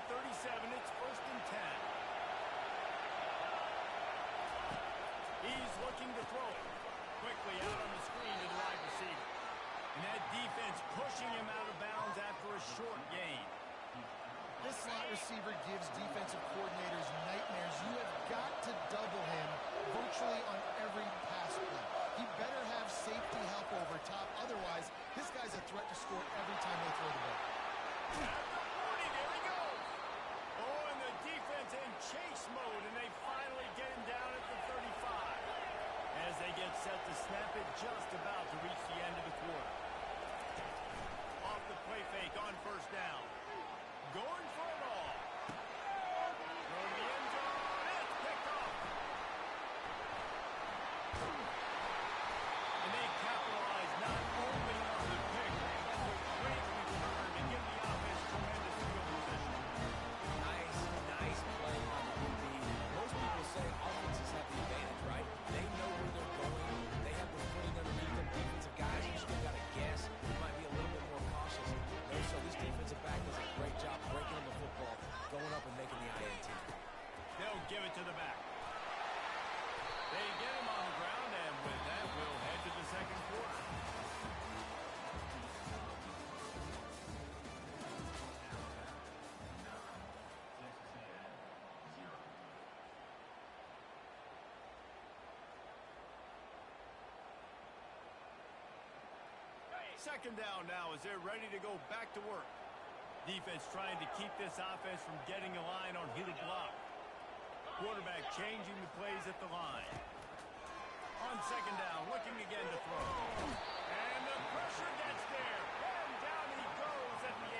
37. It's 1st and 10. He's looking to throw it. Quickly out on the screen to the wide receiver. And that defense pushing him out of bounds after a short gain. This slot receiver gives defensive coordinators nightmares. You have got to double him virtually on every pass play. He better have safety help over top. Otherwise, this guy's a threat to score every time they throw the ball. At the 40, there he goes. Oh, and the defense in chase mode, and they finally get him down at the 35. As they get set to snap it, just about to reach the end of the quarter. Off the play fake on 1st down. Going for it all. Throw to the end zone. It's picked off. And they capitalize not only on the pick, but with great return to give the offense tremendous field position. Nice play on the QB. Most people say offenses have the advantage, right? They know where they're going. They have the footing underneath them. Defensive guys, you still got to guess. You might be a little bit more cautious. So this defensive back does a great job breaking on the football, going up and making the INT. They'll give it to the back. They get him on the ground, and with that, we'll head to the second quarter. Second down now as they're ready to go back to work. Defense trying to keep this offense from getting a line on who to block. Quarterback changing the plays at the line. On second down, looking again to throw. And the pressure gets there. And down he goes at the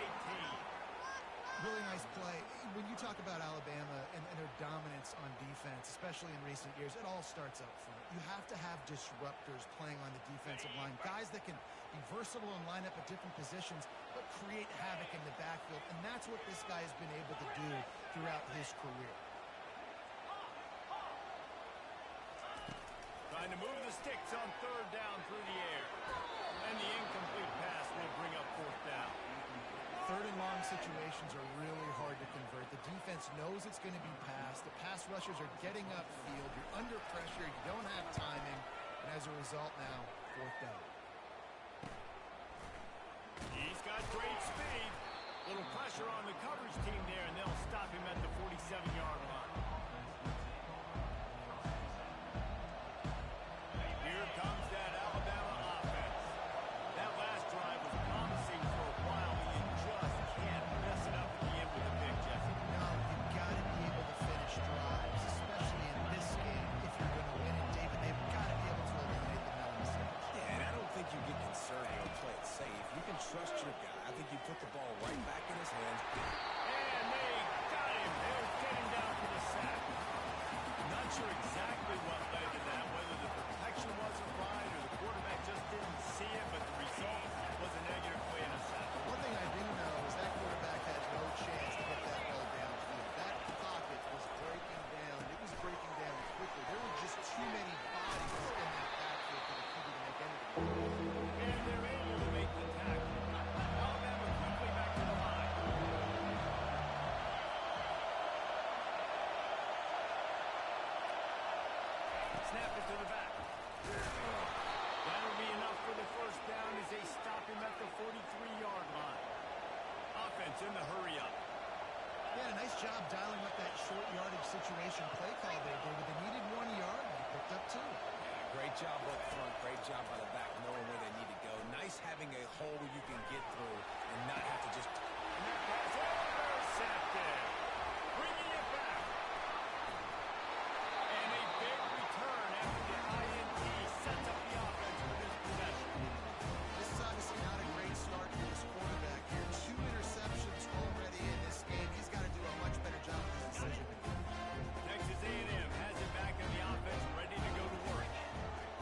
18. Really nice play. When you talk about Alabama and their dominance on defense, especially in recent years, it all starts up front. You have to have disruptors playing on the defensive line, guys that can be versatile and line up at different positions, but create havoc in the backfield, and that's what this guy has been able to do throughout his career. Trying to move the sticks on 3rd down through the air. And the incomplete pass will bring up 4th down. 3rd and long situations are really hard to convert. The defense knows it's going to be passed. The pass rushers are getting upfield. You're under pressure. You don't have timing. And as a result now, 4th down. He's got great speed. Little pressure on the coverage team there, and they'll stop him at the 47-yard line. Here comes that Alabama offense. That last drive was promising for a while, but you just can't mess it up at the end with a pick, Jesse. No, you've got to be able to finish drives, especially in this game. If you're going to win it, David, they've got to be able to eliminate the mental mistakes. Yeah, and I don't think you get conservative or play it safe. You can trust your guy. I think you put the ball right back in his hands. And they got him. They'll get him down for the sack. Not sure exactly what led to that, whether the protection wasn't right or the quarterback just didn't see it, but the result was a negative play and a sack. One thing I do know is that quarterback had no chance to get that ball downfield. That pocket was breaking down. It was breaking down quickly. There were just too many bodies in that backfield for the QB to make anything. And they're able to make the tackle. Alabama quickly back to the line. Snap it to the back. That'll be enough for the 1st down as they stop him at the 43-yard line. Offense in the hurry-up. Yeah, nice job dialing up that short yardage situation play call there, David. They needed 1 yard, and they picked up 2. Yeah, great job up front. Great job by the back, knowing where they need to go. Nice having a hole where you can get through and not have to just... And that pass intercepted. Bringing it back. And a big return after the INT sets up the offense for this possession. This is obviously not a great start for this quarterback here. 2 interceptions already in this game. He's got to do a much better job with his decision. Texas A&M has it back in the offense, ready to go to work.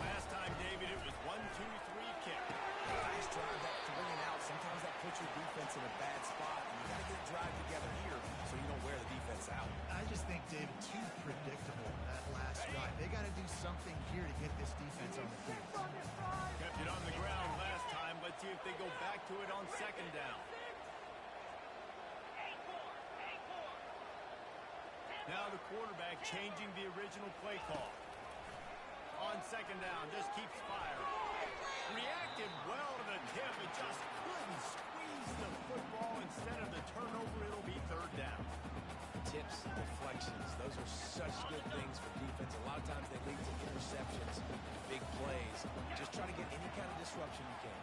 Last time, David, it was 1-2-3 kick. Nice drive, that 3 and out. Sometimes that puts your defense in a bad spot. And you got to get a drive together here so you don't wear the defense out. I just think, David, too predictable that last drive. They got to do something here to get this defense on the field. Kept it on the ground last time. Let's see if they go back to it on 2nd down. Now the quarterback changing the original play call. On second down, just keeps firing. Reacted well to the tip, but just couldn't squeeze the football. Instead of the turnover, it'll be third down. Tips, deflections, those are such good things for defense. A lot of times they lead to interceptions, big plays. Just try to get any kind of disruption you can.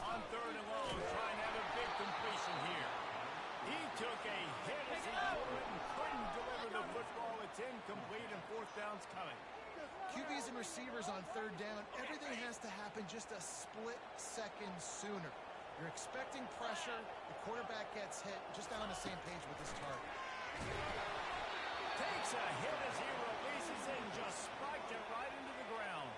On third and long, trying to have a big completion here. He took a hit as he threw it and couldn't deliver the football. It's incomplete and fourth down's coming. QBs and receivers on third down, everything has to happen just a split second sooner. You're expecting pressure, the quarterback gets hit, just not on the same page with his target. Takes a hit as he releases it and just spiked it right into the ground.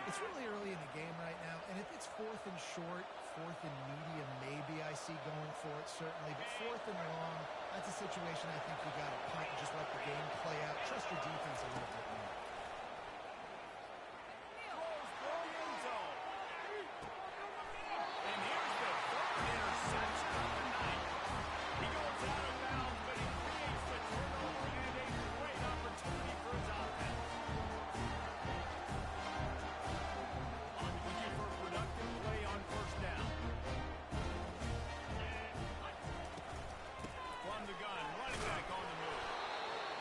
It's really early in the game right now, and if it's fourth and short, fourth and medium, maybe I see going for it, certainly. But fourth and long, that's a situation I think you got to punt and just let the game play out. Trust your defense a little bit more. Throws for the end zone. And here's the third interception of the night. He goes out of bounds, but he creates the turnover and a great opportunity for his offense. Looking for a productive play on first down. From the gun, running back on the move.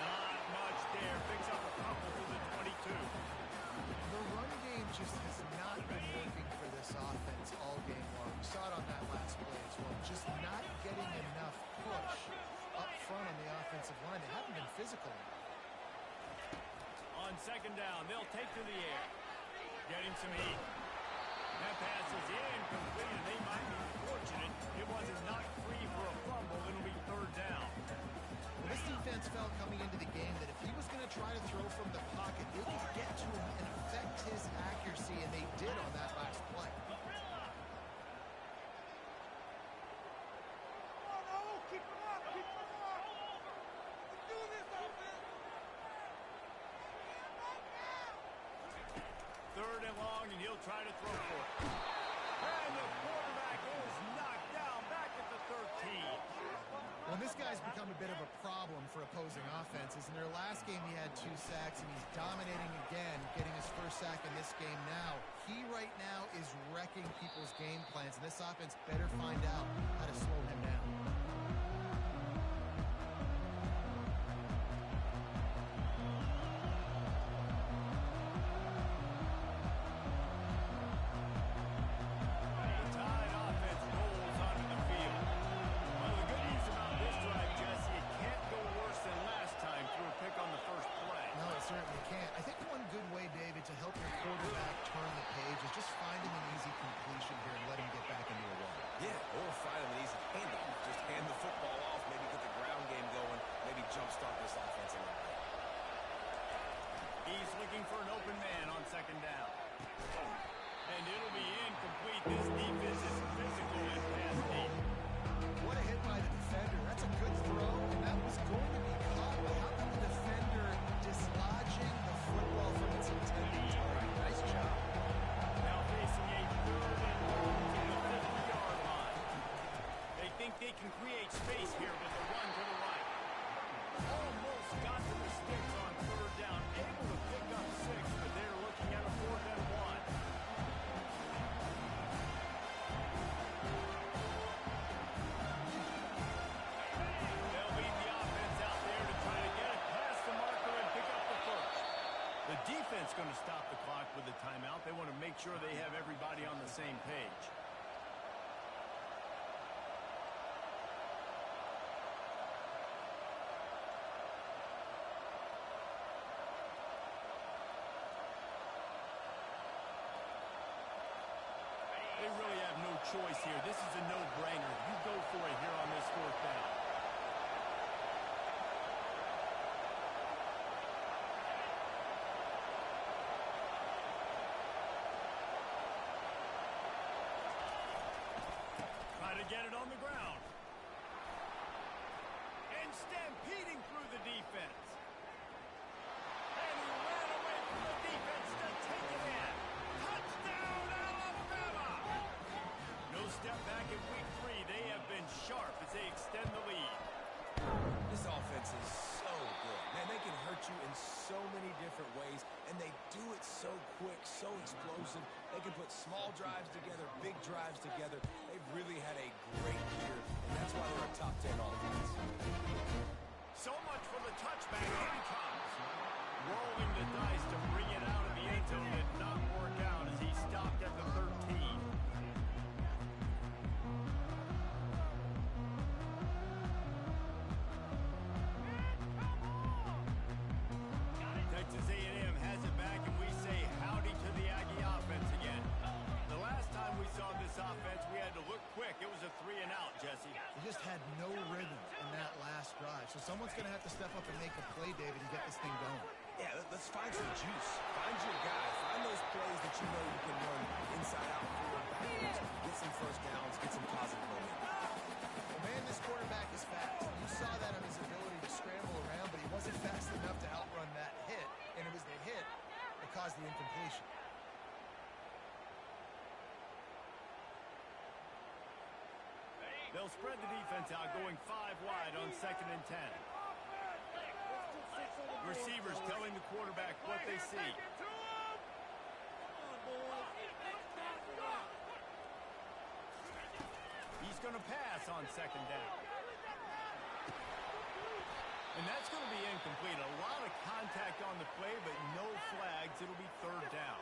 Not much there. Picks up a couple to the 22. The run game just has not been working for this offense all game long. We saw it on that last play as well. Just not getting enough push up front on the offensive line. They haven't been physical enough. On second down, they'll take to the air. Getting some heat. That pass is incomplete, and they might be fortunate it wasn't knocked free for a fumble. It'll be third down. Well, this defense felt coming into the game that if he was going to try to throw from the pocket, they could get to him and affect his accuracy, and they did on that last play. Third and long, and he'll try to throw for it. And the quarterback is knocked down back at the 13. Well, this guy's become a bit of a problem for opposing offenses. In their last game, he had 2 sacks, and he's dominating again, getting his first sack in this game now. He right now is wrecking people's game plans, and this offense better find out how to slow him down. To help your quarterback turn the page is just find him an easy completion here and let him get back into a run. Yeah, or find him an easy handoff. Just hand the football off, maybe get the ground game going, maybe jumpstart this offense a little bit. He's looking for an open man on second down. And it'll be incomplete. This defense is physical and pass deep. What a hit by the defender. That's a good throw, and that was going to be caught. But how about the defender dislodging the football from its intended target? Nice job. Now facing a third and long to the 50-yard line. They think they can create space here with the run to the right. Almost got to the sticks on third down. Able to pick up 6, but they're looking at a 4th and 1. They'll lead the offense out there to try to get it past the marker and pick up the first. The defense going to stop the clock with the timeout. They want to make sure they have everybody on the same page. They really have no choice here. This is a no-brainer. You go for it here on this 4th down. Try to get it on the ground. And stampeding through the defense. And he ran away from the defense to take it in. Touchdown, Alabama! defense is so good. Man, they can hurt you in so many different ways, and they do it so quick, so explosive. They can put small drives together, big drives together. They've really had a great year, and that's why they're a top 10 offense. So much for the touchback. Here he comes. Rolling the dice to bring it out of the end zone. Did not work out as he stopped at the 13. Texas A&M has it back, and we say howdy to the Aggie offense again. The last time we saw this offense, we had to look quick. It was a 3-and-out, Jesse. They just had no rhythm in that last drive. So someone's going to have to step up and make a play, David, and get this thing going. Yeah, let's find some juice. Find your guy. Find those plays that you know you can run inside out, forward, backwards. Get some first downs. Get some positive momentum. Well, man, this quarterback is fast. You saw that on his ability to scramble around, but he wasn't fast enough to outrun that hit. And it was the hit that caused the incompletion. They'll spread the defense out, going 5 wide on 2nd and 10. Receivers telling the quarterback what they see. He's going to pass on 2nd down. And that's going to be incomplete. A lot of contact on the play, but no flags. It'll be 3rd down.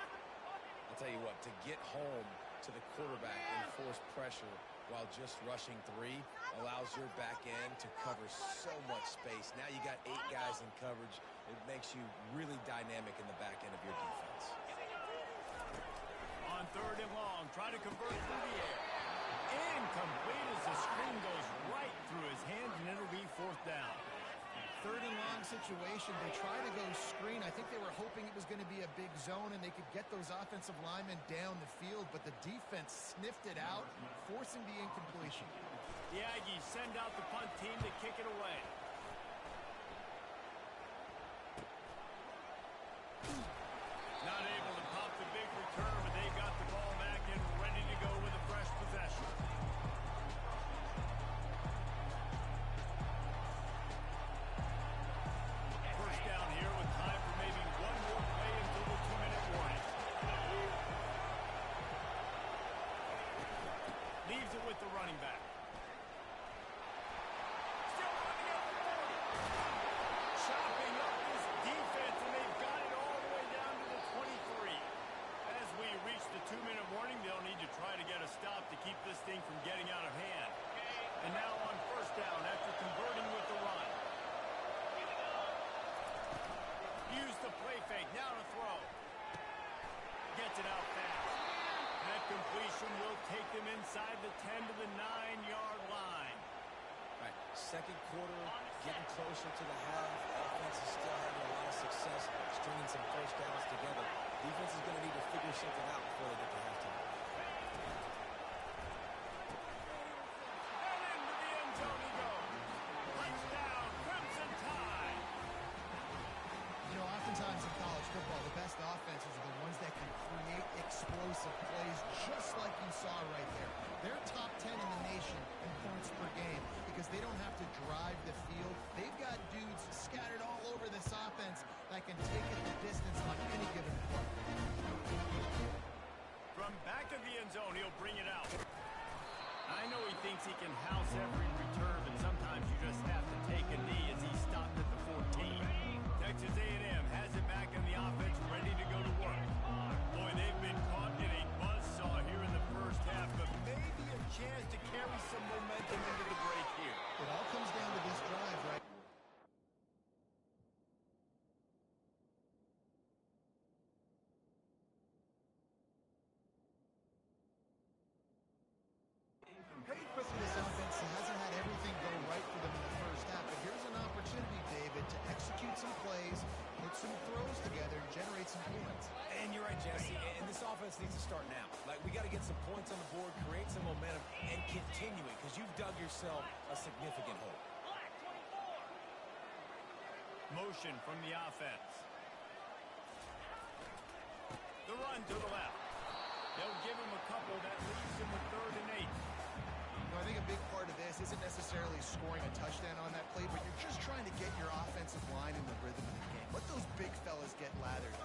I'll tell you what, to get home to the quarterback and force pressure while just rushing 3 allows your back end to cover so much space. Now you got 8 guys in coverage. It makes you really dynamic in the back end of your defense. On 3rd and long, try to convert through the air. Incomplete as the screen goes right through his hands, and it'll be 4th down. 3rd and long situation. They try to go screen. I think they were hoping it was going to be a big zone and they could get those offensive linemen down the field, but the defense sniffed it out, forcing the incompletion. The Aggies send out the punt team to kick it away. Not able to pop the big return, but they got the ball back and ready to go with a fresh possession. First down here with time for maybe one more play until the 2-minute warning. Leaves it with the running back. Still running up the 40. Chopping up this defense, and they've got it all the way down to the 23. As we reach the 2-minute warning, they'll need to try to get a stop to keep this thing from getting out of hand. And now on first down after converting with the run. Use the play fake, now to throw. Gets it out fast. That completion will take them inside the 10 to the 9-yard line. All right, 2nd quarter, getting closer to the half. Offense is still having a lot of success stringing some first downs together. Defense is going to need to figure something out before they get to halftime. And into the end zone he goes. Touchdown, Crimson Tide. You know, oftentimes in college football, the best offenses are the ones that can create explosive plays, just like you saw right there. They're top 10 in the nation in points per game because they don't have to drive the field. They've got dudes scattered all over this offense that can take it the distance on any given play. From back of the end zone, he'll bring it out. I know he thinks he can house every return, but sometimes you just have to take a knee as he stopped at the 14. Texas A&M has it back in the offense, ready to go to work. Boy, they've been caught in a buzzsaw here in the first half, but maybe a chance to carry some momentum into the break here. It all comes down to this drive, right? This offense hasn't had everything go right for them in the first half, but here's an opportunity, David, to execute some plays, put some throws together, and generate some points. And you're right, Jesse, and this offense needs to start now. Like, we got to get some points on the board, create some momentum, and continue it, because you've dug yourself a significant hole. Motion from the offense. The run to the left. They'll give him a couple. That leaves him with 3rd and 8. No, I think a big part of this isn't necessarily scoring a touchdown on that play, but you're just trying to get your offensive line in the rhythm of the game. Let those big fellas get lathered.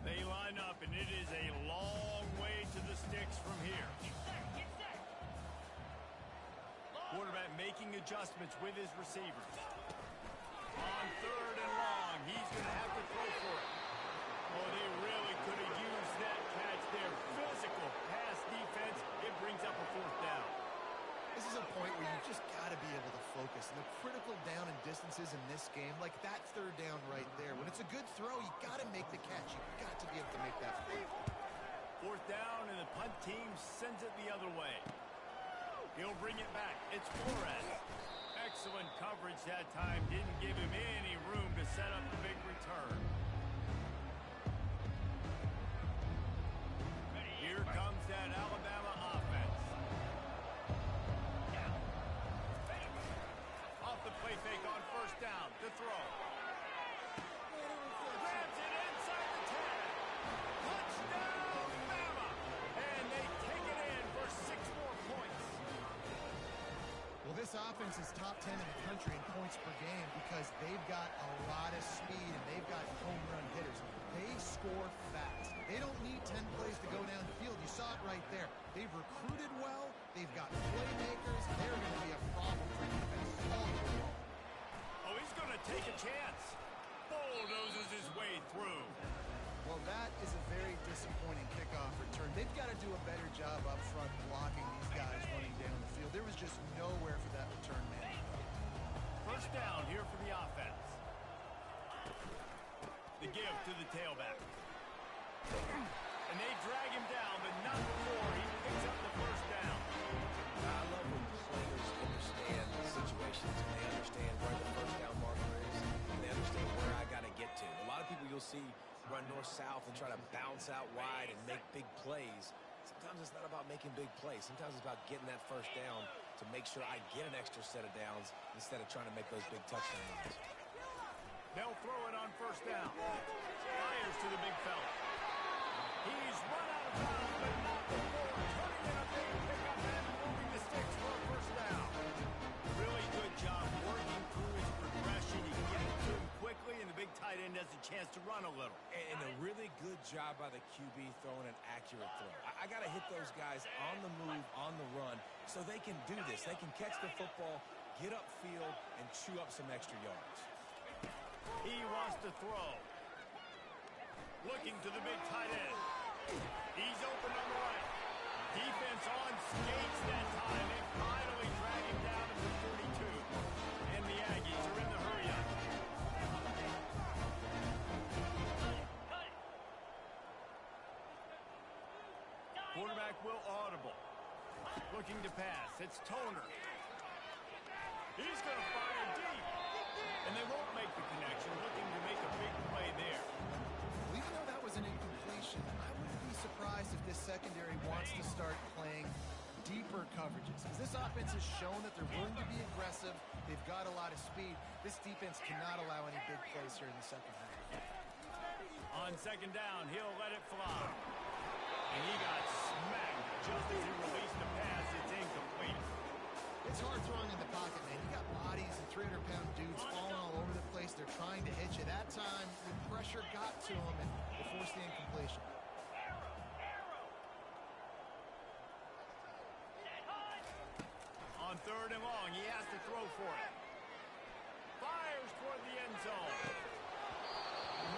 They line up, and it is a long way to the sticks from here. Quarterback making adjustments with his receivers. On 3rd and long, he's going to have to throw for it. Oh, they really could have used that catch there. Physical pass defense. It brings up a 4th down. This is a point where you've just got to be able to focus. And the critical down and distances in this game, like that 3rd down right there, when it's a good throw, you got to make the catch. You've got to be able to make that throw. 4th down, and the punt team sends it the other way. He'll bring it back. It's Flores. Excellent coverage that time. Didn't give him any room to set up a big return. Here comes that Alabama offense. Off the play fake on 1st down. The throw. Grabs it inside the 10. Touchdown, Bama. And they take it in for 6 more points. Well, this offense is top 10 in the country in points per game because they've got a lot of speed and they've got home run hitters. They score fast. They don't need 10 plays to go down the field. You saw it right there. They've recruited well. They've got playmakers. They're going to be a problem for defense all year long. Oh, he's going to take a chance. Bulldozes his way through. Well, that is a very disappointing kickoff return. They've got to do a better job up front blocking these guys running down the field. There was just nowhere for that return man. 1st down here for the offense. The give to the tailback. And they drag him down, but not before he picks up the 1st down. I love when players understand the situations and they understand where the 1st down marker is and they understand where I got to get to. A lot of people you'll see run north-south and try to bounce out wide and make big plays. Sometimes it's not about making big plays. Sometimes it's about getting that 1st down to make sure I get an extra set of downs instead of trying to make those big touchdown runs. They'll throw it on 1st down. Fires to the big fella. He's run out of bounds, but not before turning in a big pickup and moving the sticks for a 1st down. Really good job working through his progression. He gets to him quickly, and the big tight end has a chance to run a little. And a really good job by the QB throwing an accurate throw. I got to hit those guys on the move, on the run, so they can do this. They can catch the football, get upfield, and chew up some extra yards. He wants to throw. Looking to the big tight end. He's open on the right. Defense on skates that time. They finally drag him down to the 42. And the Aggies are in the hurry-up. Quarterback will audible. Looking to pass. It's Toner. He's going to fire deep. And they won't make the connection. Looking to make a big play there. Well, even though that was an incompletion, I wouldn't be surprised if this secondary wants to start playing deeper coverages. Because this offense has shown that they're willing to be aggressive. They've got a lot of speed. This defense cannot allow any big plays here in the second half. On 2nd down, he'll let it fly. And he got smacked just as he released the pass. It's incomplete. It's hard throwing in the pocket, man. You got bodies and 300-pound dudes falling all over the place. They're trying to hit you. That time, the pressure got to him and it forced the incompletion. On 3rd and long, he has to throw for it. Fires toward the end zone.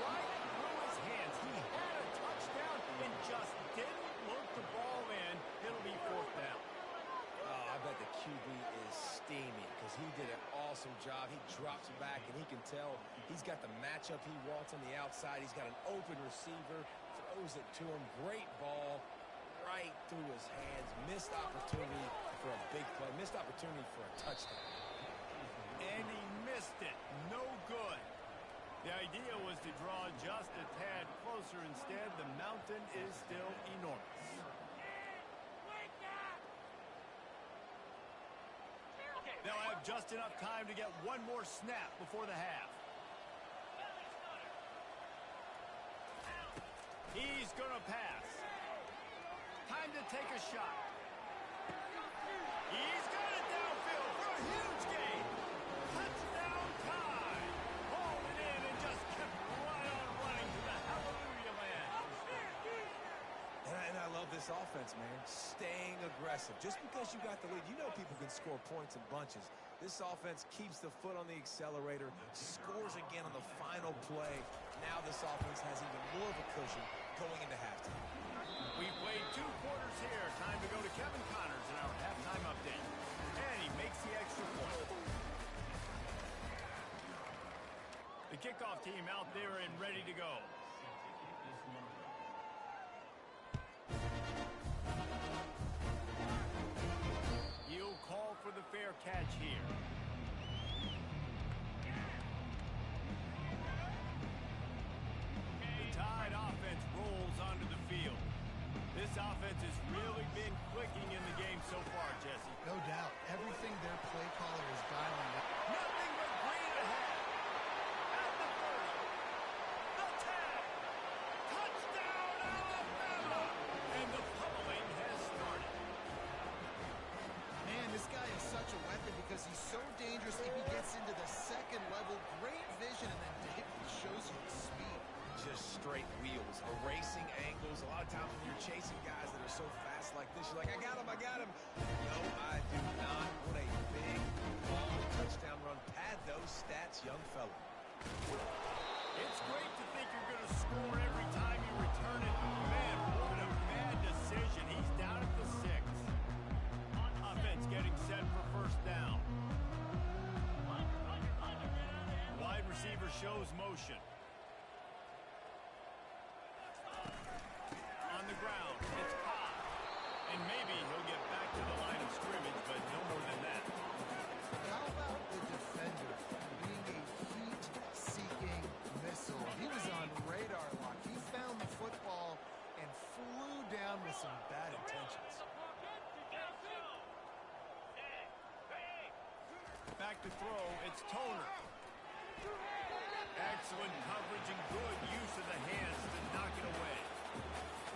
Right through his hands. He had a touchdown and just didn't look the ball in. It'll be 4th down. Oh, I bet the QB is steamy because he did an awesome job. He drops back, and he can tell he's got the matchup he wants on the outside. He's got an open receiver, throws it to him. Great ball right through his hands. Missed opportunity for a big play. Missed opportunity for a touchdown. And he missed it. No good. The idea was to draw just a tad closer. Instead, the mountain is still enormous. They'll have just enough time to get one more snap before the half. He's going to pass. Time to take a shot. He's got it downfield for a huge gain. Touchdown time. Hauled it in and just kept right on running to the hallelujah land. And I love this offense, man. Staying aggressive. Just because you got the lead, you know people can score points in bunches. This offense keeps the foot on the accelerator, scores again on the final play. Now this offense has even more of a cushion going into halftime. We played 2 quarters here. Time to go to Kevin Connors in our halftime update. And he makes the extra point. The kickoff team out there and ready to go. He'll call for the fair catch here. The Tide offense rolls onto the field. This offense has really been clicking in the game so far, Jesse. No doubt. Everything their play caller is dialing up. Nothing but green ahead. At the 30. The 10. Touchdown, Alabama! And the pummeling has started. Man, this guy is such a weapon because he's so dangerous if he gets into the second level. Great vision, and then David shows you the speed. Just straight wheels, erasing angles. A lot of times when you're chasing guys that are so fast like this, you're like, I got him. No, I do not. What a big, long touchdown run. Pad those stats, young fella. It's great to think you're going to score every time you return it. Man, what a bad decision. He's down at the 6. Offense getting set for first down. Wide receiver shows motion. On the ground, it's Cobb. And maybe he'll get back to the line of scrimmage, but no more than that. How about the defender being a heat-seeking missile? He was on radar lock. He found the football and flew down with some bad intentions. Back to throw, it's Toner. Excellent coverage and good use of the hands to knock it away.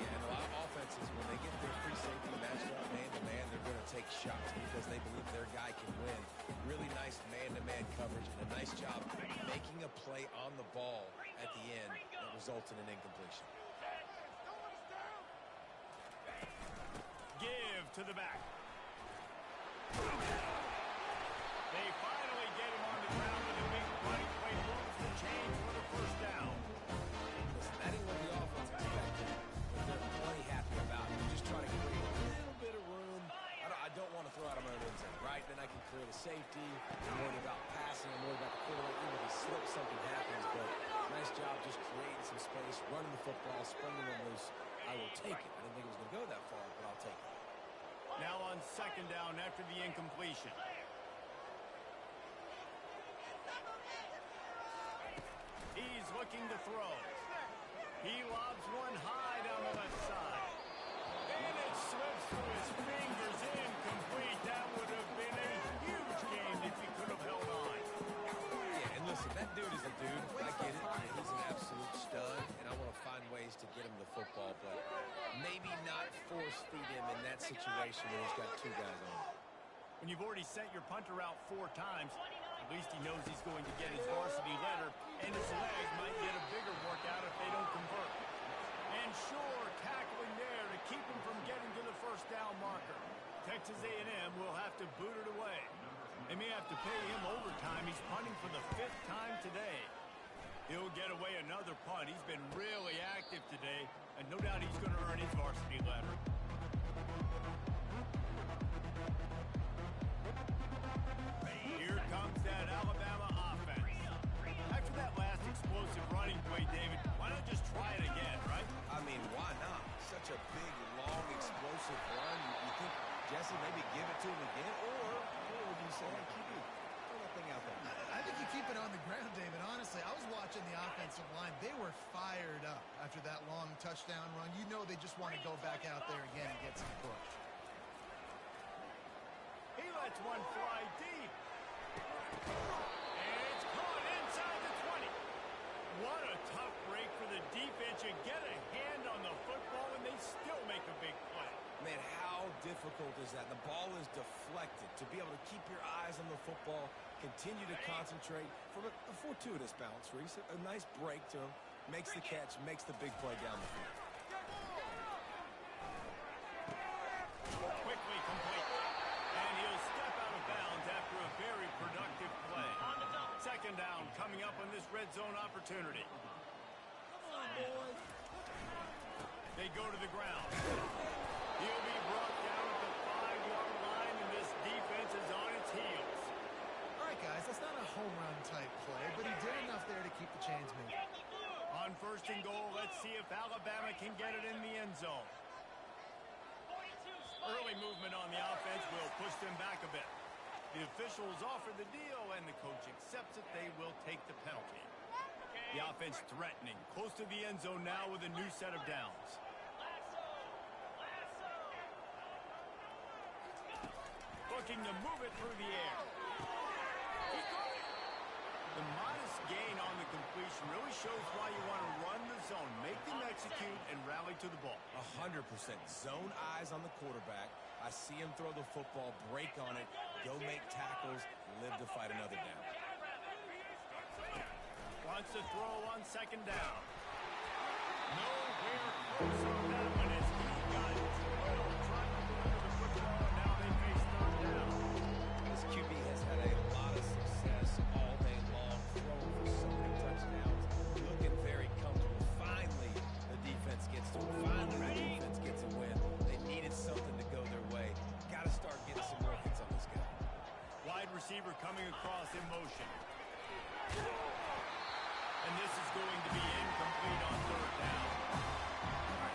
Yeah, and a lot of offenses, when they get their free safety matched up man-to-man, they're going to take shots because they believe their guy can win. Really nice man-to-man coverage and a nice job making a play on the ball at the end that results in an incompletion. Give to the back. They finally get him on the ground with a big running play. Moves the chains for the first down. Listen, that ain't what the offense expected, but they're plenty happy about it. You just try to create a little bit of room. I don't want to throw out of my own end zone, right? Then I can create a safety. I'm worried about passing. I'm worried about the quarterback. Even if he slips, something happens. But nice job just creating some space, running the football, springing them loose. I will take it. I didn't think it was going to go that far, but I'll take it. Now on second down after the incompletion. He's looking to throw. He lobs one high down the left side. And it slips through his fingers, incomplete. That would have been a huge game if he could have held on. Yeah, and listen, that dude is a dude. I get it. He's an absolute stud, and I want to find ways to get him the football, but maybe not force feed him in that situation when he's got 2 guys on him. When you've already sent your punter out 4 times, at least he knows he's going to get his varsity letter, and his leg might get a bigger workout if they don't convert. And sure, tackling there to keep him from getting to the first down marker. Texas A&M will have to boot it away. They may have to pay him overtime. He's punting for the 5th time today. He'll get away another punt. He's been really active today, and no doubt he's going to earn his varsity letter. Here comes that Alabama offense. After that last explosive running play, David, why not just try it again, right? I mean, why not? Such a big, long, explosive run. You think, Jesse, maybe give it to him again? Or would you say, hey, QB, throw that thing out there? I think you keep it on the ground, David. Honestly, I was watching the offensive line. They were fired up after that long touchdown run. You know they just want to go back out there again and get some push. He lets one fly deep. And it's caught inside the 20. What a tough break for the defense. You get a hand on the football, and they still make a big play. Man, how difficult is that? The ball is deflected. To be able to keep your eyes on the football, continue to concentrate from a fortuitous bounce, Reese. A nice break to him. Makes the catch, makes the big play down the field. Quickly complete. And he'll step out of bounds after a very productive play. Second down coming up on this red zone opportunity. Come on, boys. They go to the ground. He'll be brought down at the 5-yard line, and this defense is on its heels. All right, guys, that's not a home run type play, but he did enough there to keep the chains moving. On first and goal, let's see if Alabama can get it in the end zone. Early movement on the offense will push them back a bit. The officials offer the deal, and the coach accepts it. They will take the penalty. The offense threatening, close to the end zone now with a new set of downs. Looking to move it through the air. The modest gain on the completion really shows why you want to run the zone, make them execute, and rally to the ball. 100%. Zone eyes on the quarterback. I see him throw the football, break on it, go make tackles, live to fight another down. Wants to throw on second down. Nowhere close on that one as he got thrilled trying to deliver the football, and now they face third down. This QB has had a lot of success all day long, throwing for so many touchdowns, looking very comfortable. Finally, the defense gets to it. Finally, the defense gets a win. They needed something to go their way. Got to start getting some more hits on this guy. Wide receiver coming across in motion. And this is going to be incomplete on third down.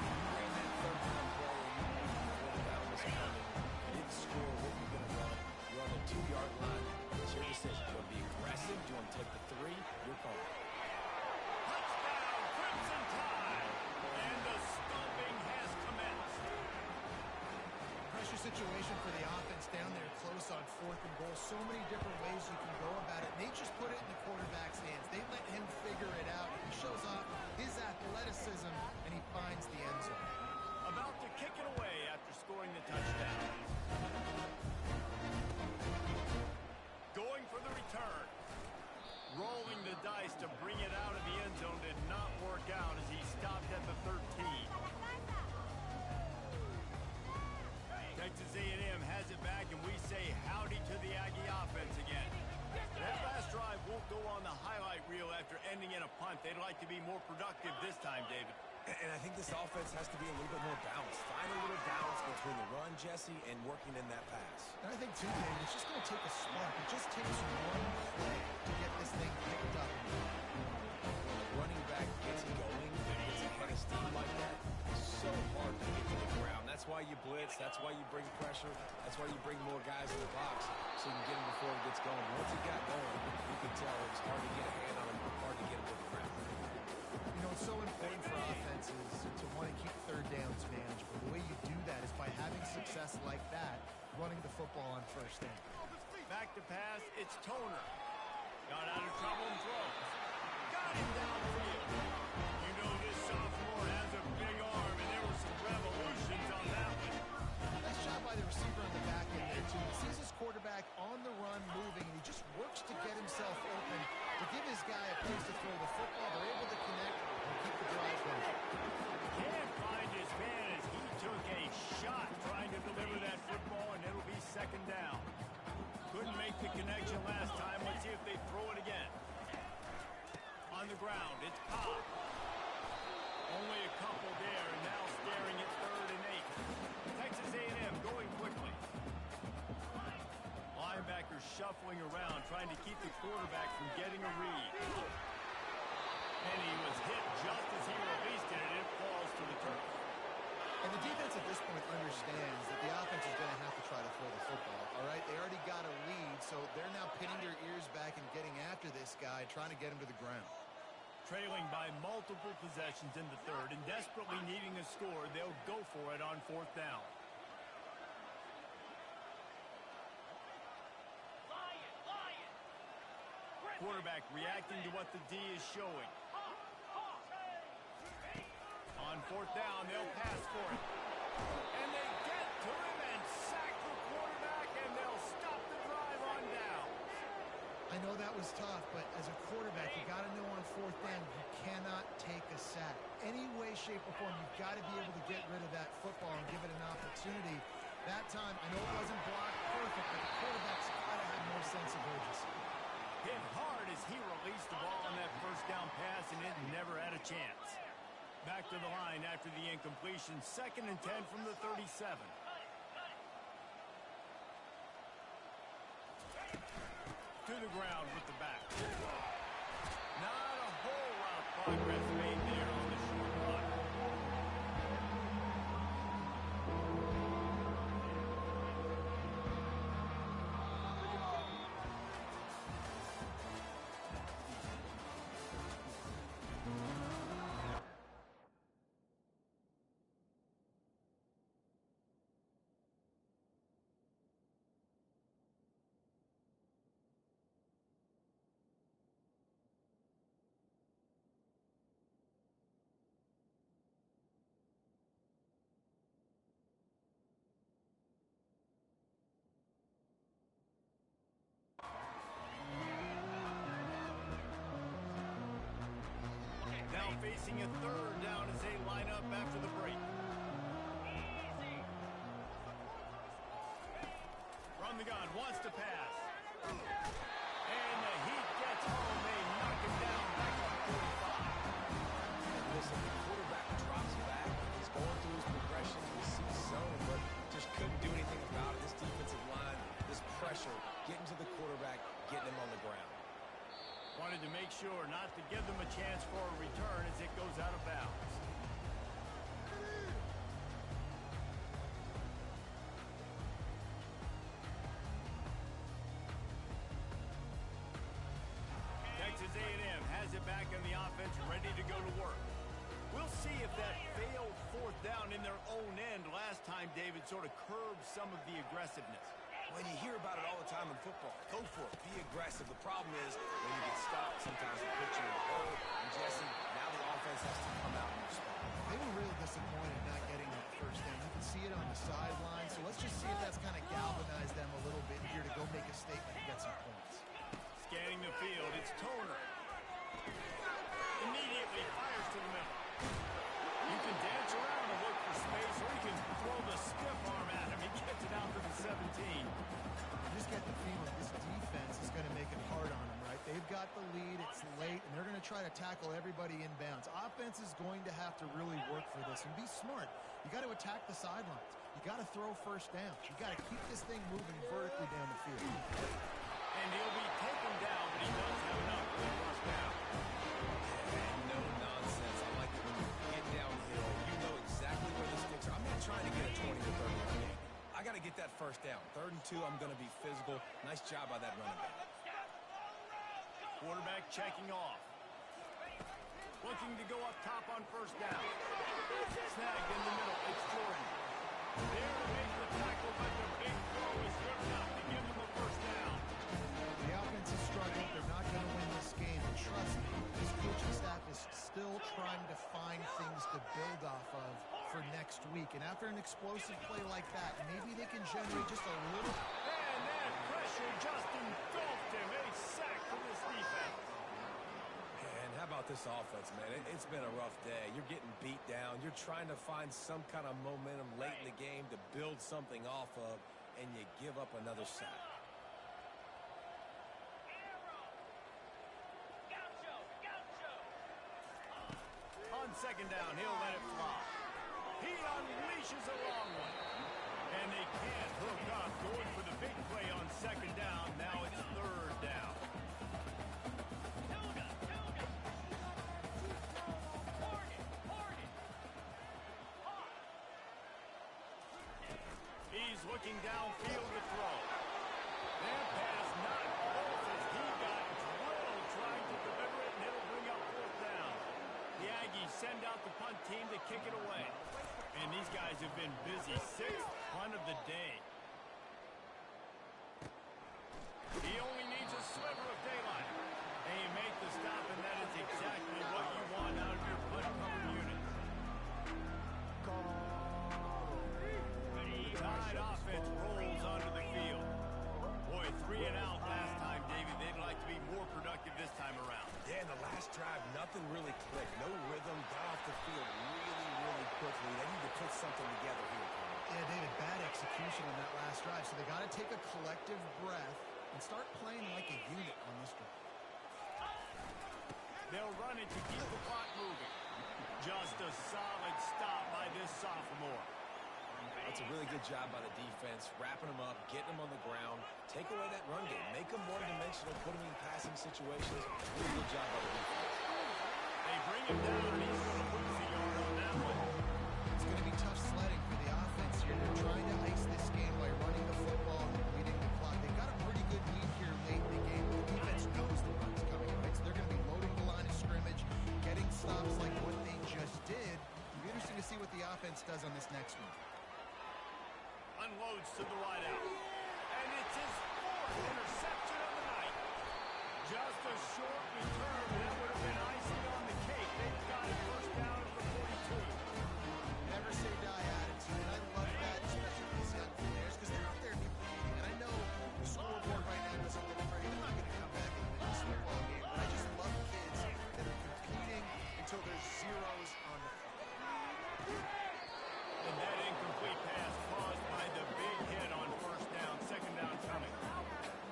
You ran that third down play, and you knew the down was coming. You didn't score. What are you going to run? You're on the 2-yard line. It's your decision. Do you want to be aggressive? Do you want to take the 3? Your call. Touchdown, Crimson Tide. And the stomping has commenced. Pressure situation for the offense down there close on fourth and goal. So many different ways you can go about it. They just put it in the quarterback's hands. They let him figure it out. He shows off his athleticism, and he finds the end zone. About to kick it away after scoring the touchdown. Going for the return. Rolling the dice to bring it out of the end zone did not work out as he stopped at the 13. Texas A&M has it back, and we say howdy to the Aggie offense again. That last drive won't go on the highlight reel after ending in a punt. They'd like to be more productive this time, David. And I think this offense has to be a little bit more balanced. Find a little balance between the run, Jesse, and working in that pass. And I think, too, David, it's just going to take a spark. It just takes one play to get this thing picked up. When the running back gets going, gets ahead of steam like that, it's so hard to get to the ground. That's why you blitz. That's why you bring pressure. That's why you bring more guys in the box so you can get him before he gets going. Once he got going, you could tell it was hard to get a hand on him, hard to get him to the ground. You know, it's so important for offenses to want to keep third downs manageable. The way you do that is by having success like that, running the football on first down. Back to pass, it's Toner. Got out of trouble and throws. Got him downfield. You know this sophomore has a big arm, and there were some revolutions on that one. Nice job by the receiver on the back end there, too. He sees his quarterback on the run moving, and he just works to get himself open to give his guy a place to throw the football. They're able to connect and keep the drive going. Can't find his man as he took a shot trying to deliver that football, and it'll be second down. Couldn't make the connection last time. Let's see if they throw it again. On the ground, it's Cobb. Only a couple there, and now staring at 3rd and 8. Texas A&M going quickly. Linebackers shuffling around, trying to keep the quarterback from getting a read. And he was hit just as he released it, and it falls to the turf. And the defense at this point understands that the offense is going to have to try to throw the football, all right? They already got a lead, so they're now pinning their ears back and getting after this guy, trying to get him to the ground. Trailing by multiple possessions in the 3rd and desperately needing a score, they'll go for it on 4th down. Quarterback reacting to what the D is showing. On fourth down, they'll pass for it. And they get to him and sack the quarterback, and they'll stop the drive on down. I know that was tough, but as a quarterback, you got to know on fourth down, you cannot take a sack. Any way, shape, or form, you've got to be able to get rid of that football and give it an opportunity. That time, I know it wasn't blocked perfect, but the quarterback's got to have more sense of urgency. Hit hard as he released the ball on that first down pass, and it never had a chance. Back to the line after the incompletion. 2nd and 10 from the 37. To the ground with the back. Not a whole lot of progress made there on the short run. Now facing a 3rd down as they line up after the break. From the gun, wants to pass. And the Heat gets home. They knock him down back to the 45. Listen, the quarterback drops back. He's going through his progression. We see zone, but just couldn't do anything about it. This defensive line, this pressure, getting to the quarterback, getting him on the ground. Wanted to make sure not to give them a chance for a return as it goes out of bounds. Texas A&M has it back on the offense, ready to go to work. We'll see if that failed 4th down in their own end last time, David, sort of curbed some of the aggressiveness. When you hear about it all the time in football, go for it, be aggressive. The problem is when you get stopped, sometimes it puts you in a hole. And Jesse, now the offense has to come out and respond. They were really disappointed not getting that first down. You can see it on the sideline, so let's just see if that's kind of galvanized them a little bit here to go make a statement and get some points. Scanning the field, it's Toner. Immediately fires to the middle. You can dance around and look for space, or you can throw the stiff arm at him. He gets it out to the 17. You just get the feeling this defense is going to make it hard on them, right? They've got the lead, it's late, and they're going to try to tackle everybody inbounds. Offense is going to have to really work for this and be smart. You got to attack the sidelines. You got to throw first down. You got to keep this thing moving vertically down the field. And he'll be taken down, but he does have enough for the first down. No nonsense. I like it when you get downhill. You know exactly where the sticks are. I'm not trying to get a 20 to 30 yard game. I got to get that first down. 3rd and 2, I'm going to be physical. Nice job by that running back. Quarterback checking off. Looking to go up top on first down. Snagged in the middle. It's Jordan. There to make the tackle, but the big throw is good enough to give him the first down. The offense is struggling. They're not going to win this game. And trust me, this coaching staff is still trying to find things to build off of for next week. And after an explosive play like that, maybe they can generate just a little. And that pressure just engulfed him. A sack for this defense. And how about this offense, man? It's been a rough day. You're getting beat down. You're trying to find some kind of momentum late in the game to build something off of, and you give up another sack. On 2nd down, he'll let it fly. He unleashes a long one. And they can't hook up. Going for the big play on 2nd down. Now it's 3rd down. He's looking downfield to throw. That pass not close as he got drilled trying to deliver it, and it'll bring up 4th down. The Aggies send out the punt team to kick it away. And these guys have been busy. 6th punt of the day. He only needs a sliver of daylight. time around. Yeah, in the last drive, nothing really clicked. No rhythm, got off the field really quickly. They need to put something together here. Yeah, David, bad execution on that last drive. So they got to take a collective breath and start playing like a unit on this drive. They'll run it to keep the clock moving. Just a solid stop by this sophomore. That's a really good job by the defense, wrapping them up, getting them on the ground, take away that run game, make them one-dimensional, put them in passing situations. Really good job by the defense. They bring him down, and he's going to lose a yard on that one. It's going to be tough sledding for the offense here. They're trying to ice this game by running the football and bleeding the clock. They've got a pretty good lead here late in the game. The defense knows the run's coming, right? So they're going to be loading the line of scrimmage, getting stops like what they just did. It'll be interesting to see what the offense does on this next one. Unloads to the wideout. And it's his fourth interception of the night. Just a short return. That would have been icing on the cake. They've got it first down at the 42. Never say die attitude, and I love that, especially with these young players, because they're out there competing. And I know the scoreboard right now doesn't look pretty. They're not going to come back and win this football game. But I just love kids that are competing until there's zeros on the field. And that incomplete pass caused by the big hit on first down, second down coming.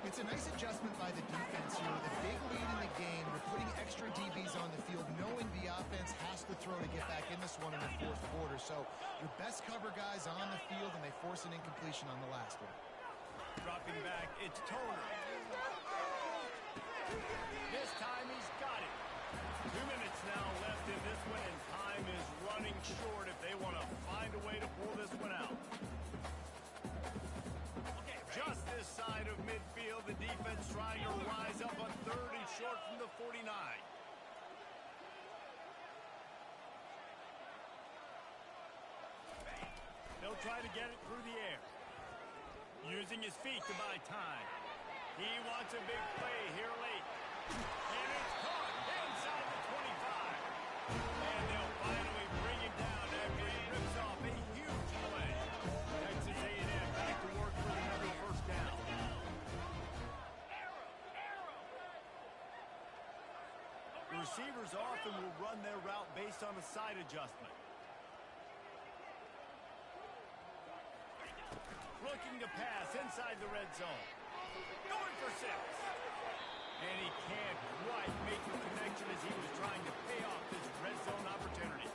It's a nice adjustment by the defense here. With a big lead in the game, they're putting extra DBs on the field, knowing the offense has to throw to get back in this one in the fourth quarter. So your best cover guys on the field, and they force an incompletion on the last one. Dropping back, it's Toner. This time he's got it. 2 minutes now left in this one, and time is running short if they want to find a way to pull this one out. Just this side of midfield, the defense trying to rise up on third and short from the 49. They'll try to get it through the air. Using his feet to buy time. He wants a big play here late. And it's caught inside the 25. And they'll finally bring him down after he rips off a huge play. Texas A&M back to work for another first down. The receivers often will run their route based on a side adjustment. Looking to pass inside the red zone. Going for 6. And he can't quite make the connection as he was trying to pay off this red zone opportunity.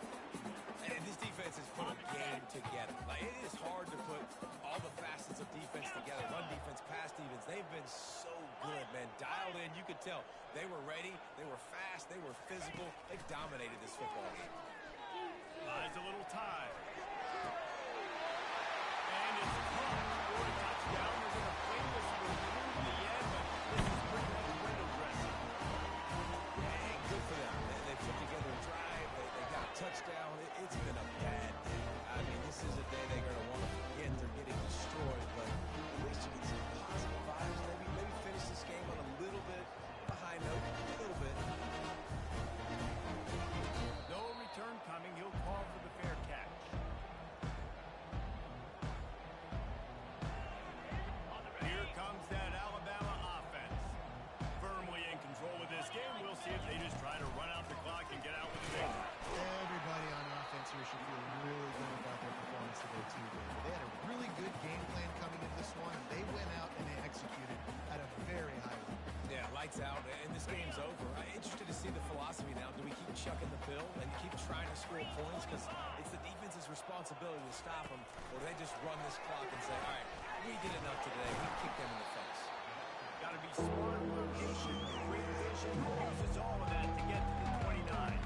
And this defense has put a game together. Like, it is hard to put all the facets of defense together. Run defense, pass defense. They've been so good, man. Dialed in. You could tell they were ready. They were fast. They were physical. They dominated this football game. Buys a little time. And it's caught for a touchdown. They're going to play this one through the end, but this is pretty much window dressing. Hey, good for them. They put together a drive. They got a touchdown. It's been a bad day. I mean, this is a day they're going to want to forget. They're getting destroyed, but at least you get some positive vibes. Maybe finish this game on a little bit of a high note. A little bit. No return coming. He'll call for the fair catch. Here comes that Alabama offense. Firmly in control of this game. We'll see if they just try to run out the clock and get out with the victory. Everybody on offense here should feel really good about their performance today, too, David. They had a really good game plan coming into this one, and they went out and they executed at a very high level. Yeah, lights out, and this game's over. I'm interested to see the philosophy now. Do we keep chucking the pill and keep trying to score points? Because it's the defense's responsibility to stop them, or do they just run this clock and say, all right, we did enough today. We kicked them in the face. Got to be smart, location, quick vision. Uses all of that to get to the 29.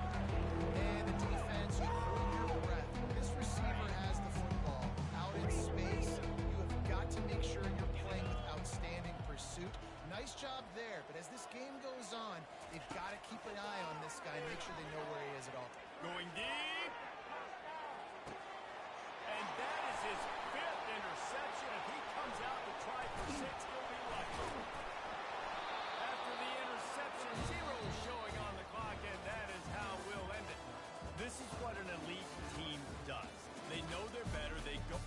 And the defense, you hold your breath. When this receiver has the football out in space, you have got to make sure you're playing with outstanding pursuit. Nice job there, but as this game goes on, they've got to keep an eye on this guy and make sure they know where he is at all times. Going deep. And that is his 5th interception. If he comes out to try for 6, he'll be lucky. After the interception, 0 showing on the clock, and that is how we'll end it. This is what an elite team does. They know they're better. They go.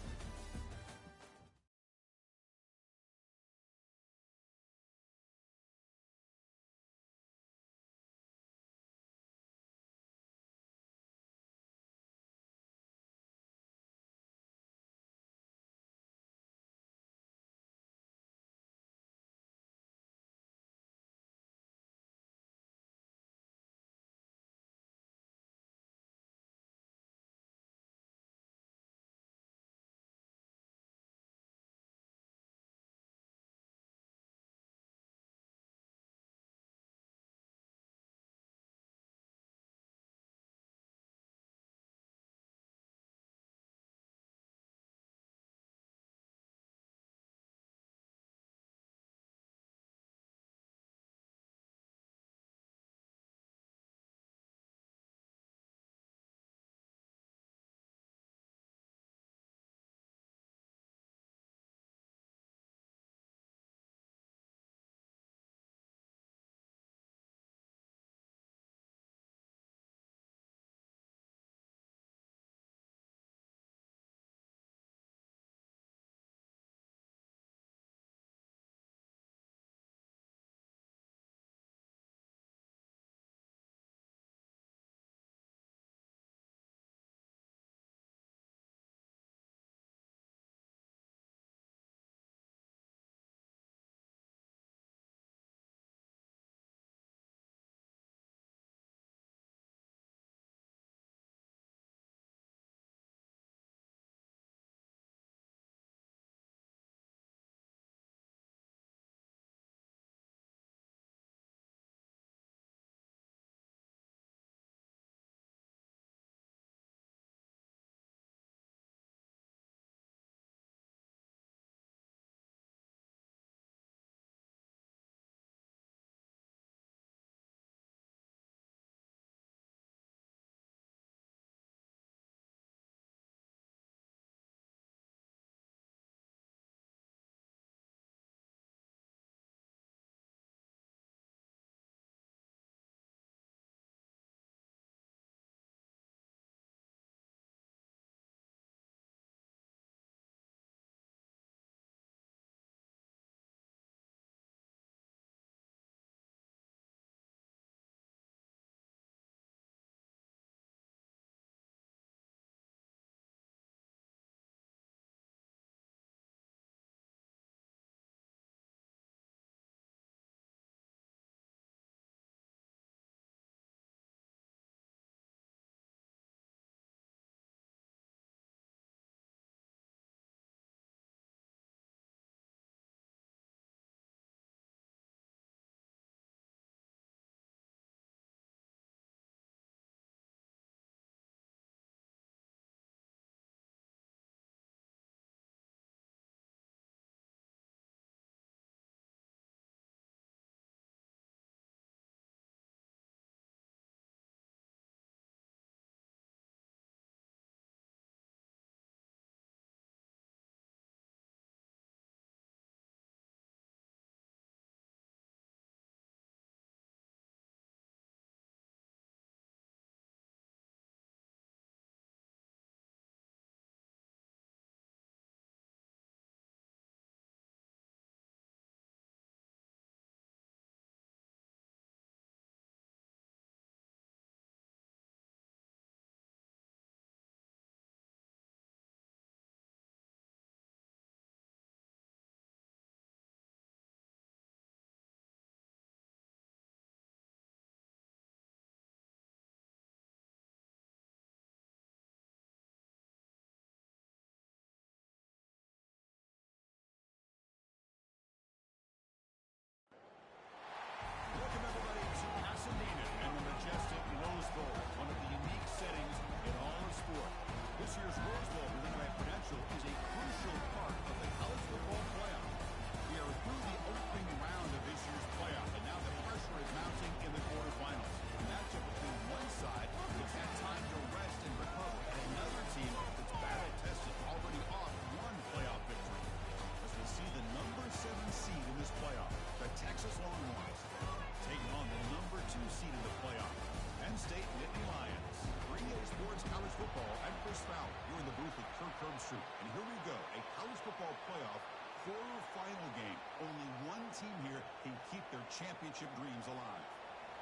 championship dreams alive.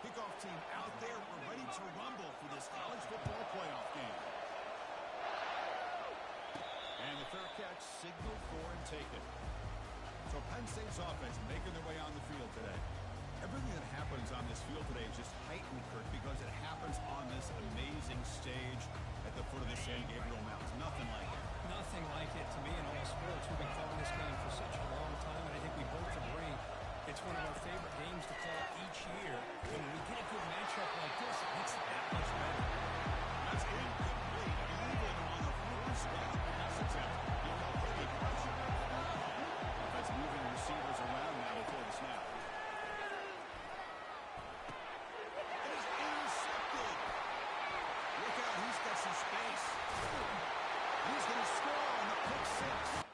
Kickoff team out there. We're ready to rumble for this college football playoff game. And the fair catch signaled for and taken. So Penn State's offense making their way on the field today. Everything that happens on this field today is just heightened, Kirk, because it happens on this amazing stage at the foot of the San Gabriel Mountains. Nothing like it. Nothing like it to me in all sports. We've been calling this game for such a long time, and I think we both agree it's one of our favorite games to call each year. And when we get a good matchup like this, it makes it that much better. That's incomplete. Even on the first down pass attempt, you know, heavy pressure. That's moving receivers around now before the snap. It is intercepted. Look out, he's got some space. He's going to score on the pick six.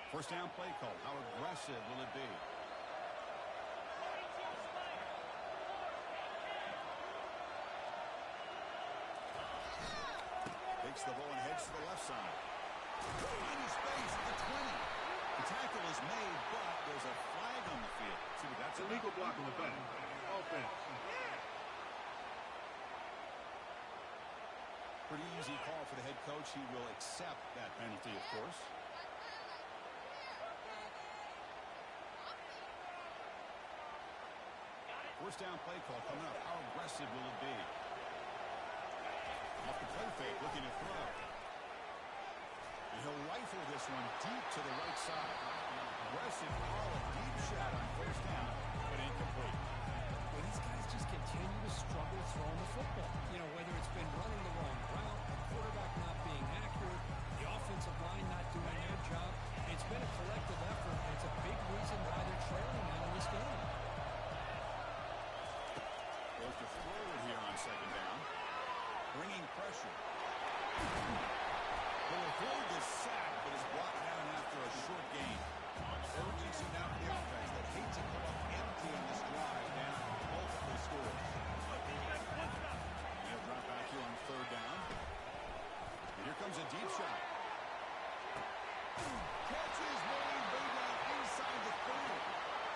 First down play call. How aggressive will it be? Takes the ball and heads to the left side. Tiny space at the 20. The tackle is made, but there's a flag on the field. See what that's about. Illegal block on the back. Offense. Pretty easy call for the head coach. He will accept that penalty, of course. First down play call coming up. How aggressive will it be? Off the play fake, looking to throw. And he'll rifle this one deep to the right side. Aggressive call, a deep shot on first down, but incomplete. Well, these guys just continue to struggle throwing the football. You know, whether it's been running the wrong route, the quarterback not being accurate, the offensive line not doing their job. It's been a collective effort, and it's a big reason why they're trailing now in this game. Goes to forward here on second down. Bringing pressure. Will avoid the sack, but is brought down after a short gain. Urgency now for the offense that hates to come up empty on this drive, down multiple scores. They'll drop back here on third down. And here comes a deep shot. Catches made way down inside the 30.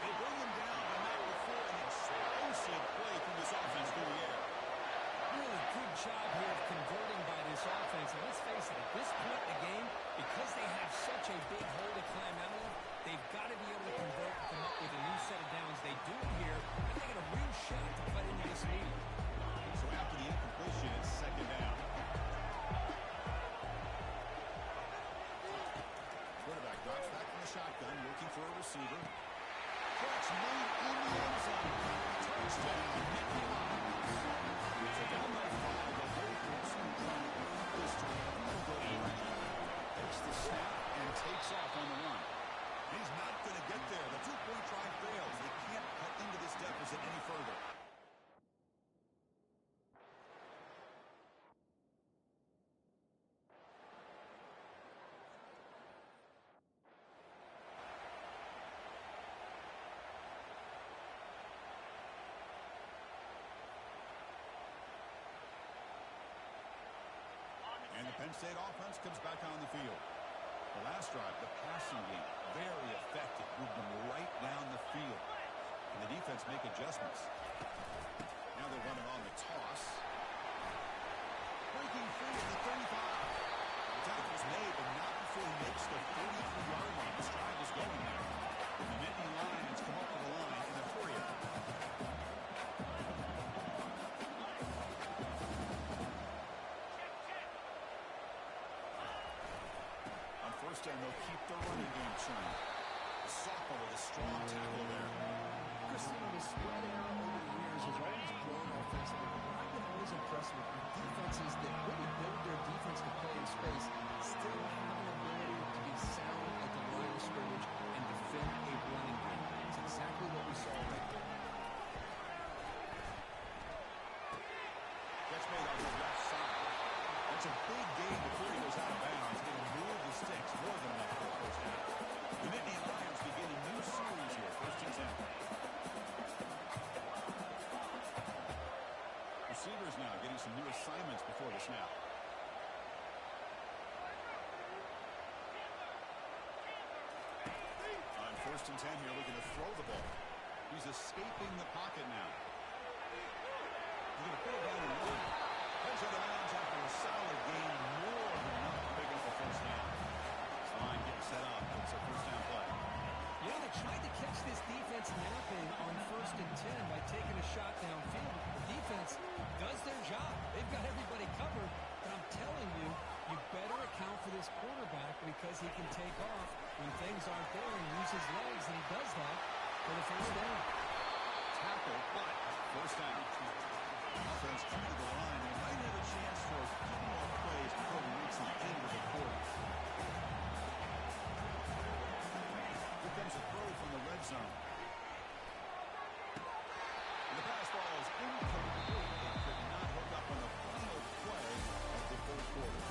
They bring him down, but not before an explosive play from this offense through the air. Really good job here of converting by this offense. And let's face it, at this point in the game, because they have such a big hole to climb out of, they've got to be able to convert and come up with a new set of downs. They do it here, and they get a real shot to cut into this lead. So after the incompletion, it's second down. Quarterback drops back from the shotgun, looking for a receiver. Catch made in the end zone. Touchdown, Nicky Hopkins. So down by 5, the whole pursuit trying to keep this to a good direction. Takes the snap and takes off on the run. He's not going to get there. The two-point try fails. They can't cut into this deficit any further. And the Penn State offense comes back on the field. The last drive, the passing game, very effective. Moved them right down the field. And the defense make adjustments. Now they're running on the toss. Breaking free at the 35. The tackle's made, but not before he makes the 43-yard line. This drive is going there. And the Nittany Lions come up with a line in a hurry. First down, they'll keep the running game churning. Sophomore with a strong tackle there. Christine was spread out over the possible. Defenses that really build their defense to play in space still have an ability to be sound at the line of scrimmage and defend a running game. It's exactly what we saw right there. That's made on the left side. That's a big gain before he goes out of bounds. It'll move the sticks more than enough for a first down. The Nittany Lions begin a new series here, 1st and 10. Receivers now getting some new assignments before the snap. On 1st and 10 here, looking to throw the ball. He's escaping the pocket now. He's going to put it down and run. Heads out of bounds after a solid gain, more than enough to pick up a first down. This line getting set up. It's a first down play. Yeah, they tried to catch this defense napping on 1st and 10 by taking a shot downfield. The defense does their job. They've got everybody covered. But I'm telling you, you better account for this quarterback because he can take off when things aren't there and use his legs, and he does that for the first down. Tackle, but first down. Offense true to the line. They might have a chance for a few more plays before we reach the end of the quarter. Here comes a throw from the red zone. And the pass ball is incomplete. It could not hook up on the final play of the 3rd quarter.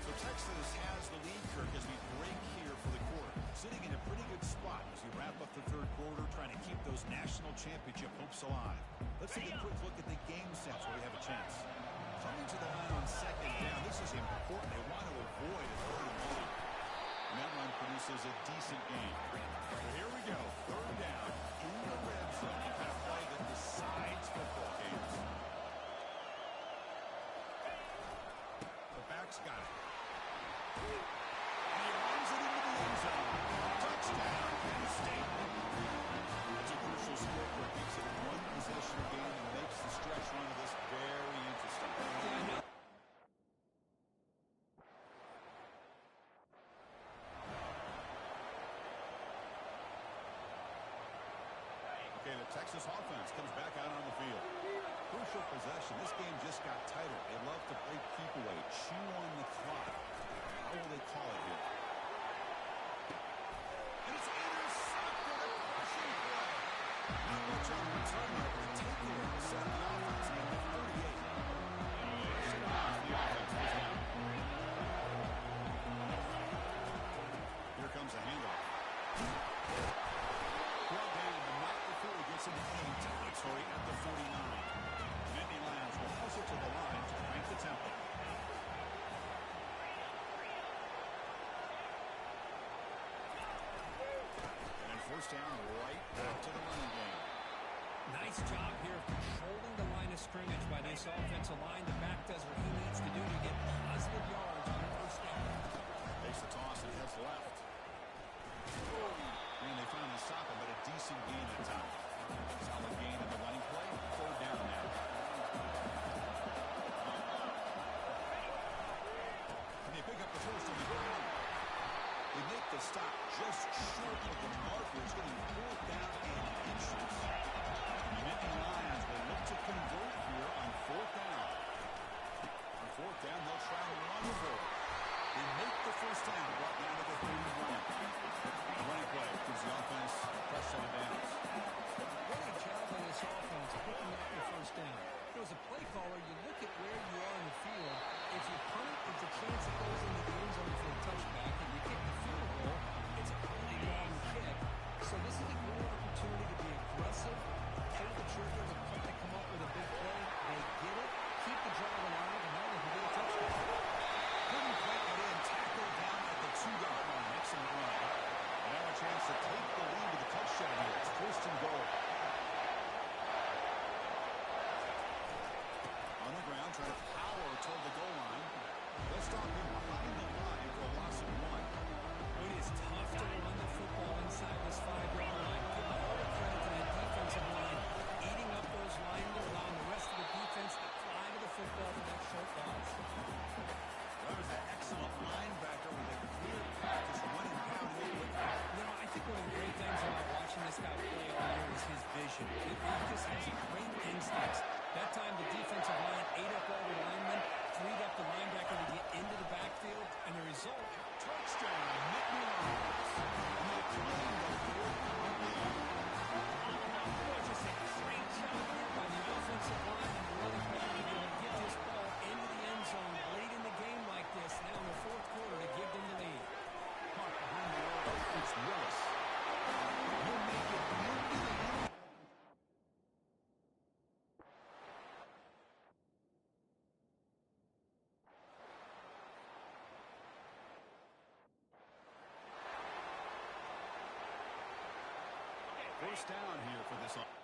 So Texas has the lead, Kirk, as we break here for the quarter. Sitting in a pretty good spot as we wrap up the 3rd quarter, trying to keep those national championship hopes alive. Let's take a quick look at the game sets where we have a chance. Coming to the line on 2nd down. This is important. They want to avoid a 3rd and 1. And that run produces a decent gain. So here we go. 3rd down in the red zone. The kind of play that decides football games. The back's got it. And he runs it into the end zone. Touchdown, Penn State. It's a crucial score where it makes it a one-possession game and makes the stretch run of this very interesting. Okay, the Texas offense comes back out on the field. Crucial possession. This game just got tighter. They love to play keep away, chew on the clock. How will they call it here? And it's intercepted. A crushing play. And the return to take the set of the offense at the 38. First off, the offense was down. Here comes a handoff. Brought down, but not before he gets into enemy territory at the 49. Nittany Lions will hustle to the line to crank the tempo. And then first down, right back to the running game. Nice job here of controlling the line of scrimmage by this offensive line. The back does what he needs to do to get positive yards on the first down. Takes the toss and heads left. And they finally stop him, but a decent gain at time. Solid gain in the running play. 3rd down now. And they pick up the first on the ground. They make the stop just short of the marker. It's getting pulled down in inches. The Nittany Lions will look to convert here on 4th down. On 4th down, they'll try to run the ball. They make the first down, brought down to the 31. The running play gives the offense fresh set of downs. Great job by this offense picking up the first down. As a play caller, you look at where you are in the field. If you punt it, it's a chance it goes into the end zone for a touchback. If you kick the field goal, it's a pretty long kick. So this is a great opportunity to be aggressive, pull the trigger, to come up with a big play. They get it, keep the drive alive, and now they can get a touchdown. Couldn't quite get in, tackled down at the 2-yard line. Excellent run. And now a chance to take the lead with a touchdown here. It's 1st and goal. On the ground, trying to power toward the goal line. They'll stop him behind the line for a loss of 1. It is tough to run the football inside this 5-yard line. Give all the credit to that defensive line, eating up those linemen, allowing the rest of the defense to fly to the football for that short loss. That was an excellent linebacker with a clear path, just running down the middle. I think one of the great things about watching this guy play all year is his vision. He just has great instincts. That time the defensive line ate up all the linemen, freed up the linebacker to get into the backfield, and the result, Touchdown, Nick Mullins. And they claim the fourth on the year. boy, just a great job here by the offensive line and the running back to be able to get this ball into the end zone late in the game like this, now in the fourth quarter to give them the lead. Caught behind the line. It's Willis. He'll make it into the end. First down here for this.